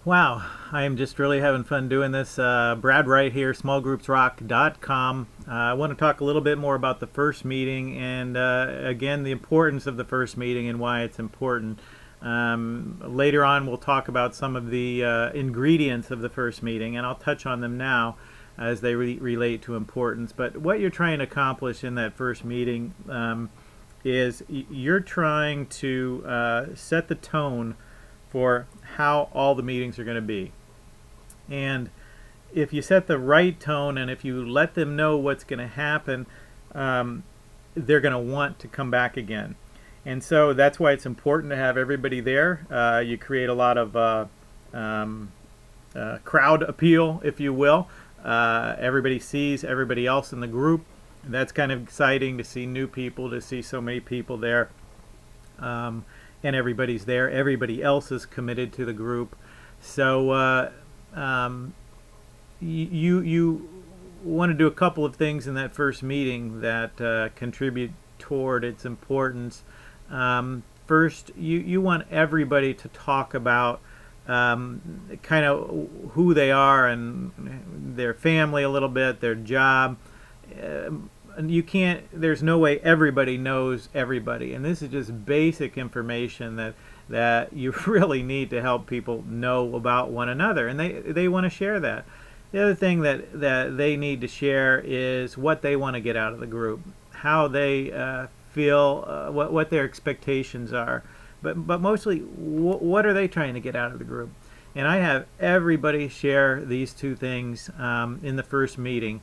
Wow, I am just really having fun doing this. Brad Wright here, smallgroupsrock.com. I want to talk a little bit more about the first meeting and, again, the importance of the first meeting and why it's important. Later on, we'll talk about some of the ingredients of the first meeting, and I'll touch on them now as they relate to importance. But what you're trying to accomplish in that first meeting is you're trying to set the tone for how all the meetings are going to be. And if you set the right tone and if you let them know what's going to happen, they're going to want to come back again. And so that's why it's important to have everybody there. You create a lot of crowd appeal, if you will. Everybody sees everybody else in the group. That's kind of exciting to see new people, to see so many people there. And everybody's there. Everybody else is committed to the group. So you want to do a couple of things in that first meeting that contribute toward its importance. First, you want everybody to talk about kind of who they are and their family a little bit, their job. You can't, there's no way everybody knows everybody, and this is just basic information that you really need to help people know about one another, and they want to share that. The other thing that they need to share is what they want to get out of the group, how they feel, what their expectations are, but mostly what are they trying to get out of the group. And I have everybody share these two things in the first meeting.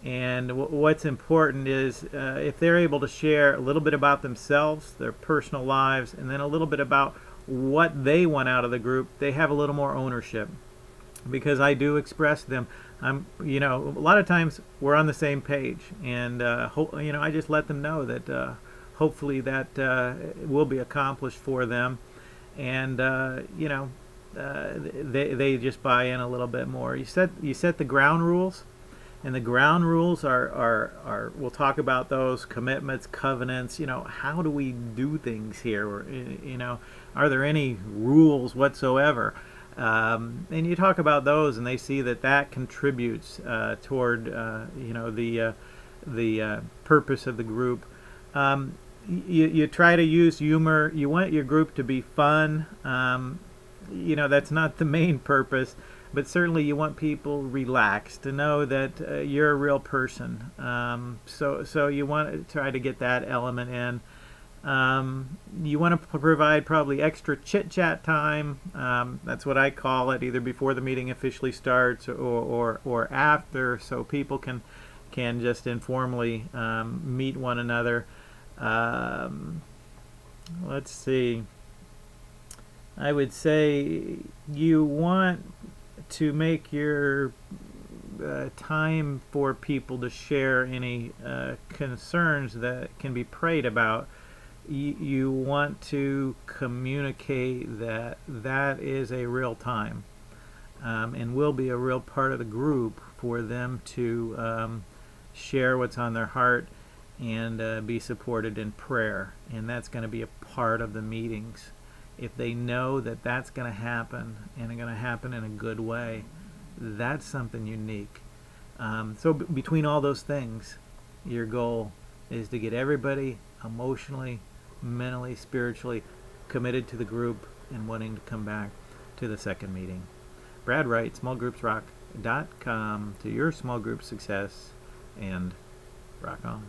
And what's important is if they're able to share a little bit about themselves, their personal lives, and then a little bit about what they want out of the group, they have a little more ownership. Because I do express them, a lot of times we're on the same page, and I just let them know that hopefully that will be accomplished for them, and they just buy in a little bit more. You set the ground rules. And the ground rules are we'll talk about those commitments, covenants. How do we do things here? Or, are there any rules whatsoever? And you talk about those, and they see that contributes toward the purpose of the group. You try to use humor. You want your group to be fun. That's not the main purpose. But certainly you want people relaxed, to know that you're a real person. So you want to try to get that element in. You want to provide probably extra chit-chat time. That's what I call it, either before the meeting officially starts or after, so people can just informally meet one another. Let's see. I would say you want to make your time for people to share any concerns that can be prayed about. You want to communicate that is a real time and will be a real part of the group for them to share what's on their heart and be supported in prayer. And that's going to be a part of the meetings. If they know that that's going to happen and going to happen in a good way, that's something unique. So between all those things, your goal is to get everybody emotionally, mentally, spiritually committed to the group and wanting to come back to the second meeting. Brad Wright, smallgroupsrock.com, to your small group success, and rock on.